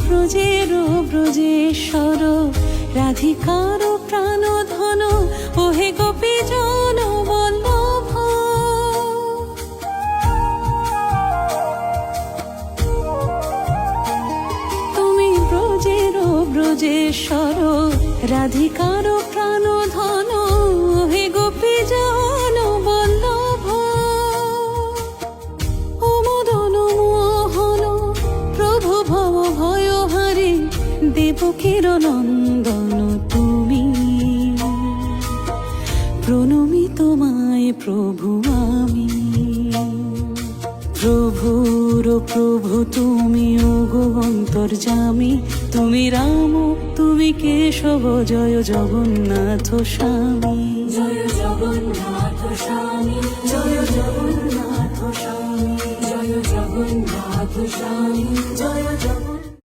ব্রজের ব্রজেশ্বর, রাধিকার প্রাণ ধন, ওহে গোপী জন বল্লভ। তুমি ব্রজের ব্রজেশ্বর, রাধিকার প্রাণ ধন, ওহে গোপী জন বল্লভ। ও মদন মোহন প্রভু ভব ভয়হারি, দেবকীর নন্দন তুমি। প্রণমি তোমায় প্রভু আমি। প্রভুর প্রভু তুমি, ওগো অন্তর্যামী। তুমি রাম, তুমি কেশব, জয় জগন্নাথ স্বামী। জয় জগন্নাথ স্বামী, জয় জগন্নাথ স্বামী, জয় জগন্নাথ স্বামী, জয় জগন্নাথ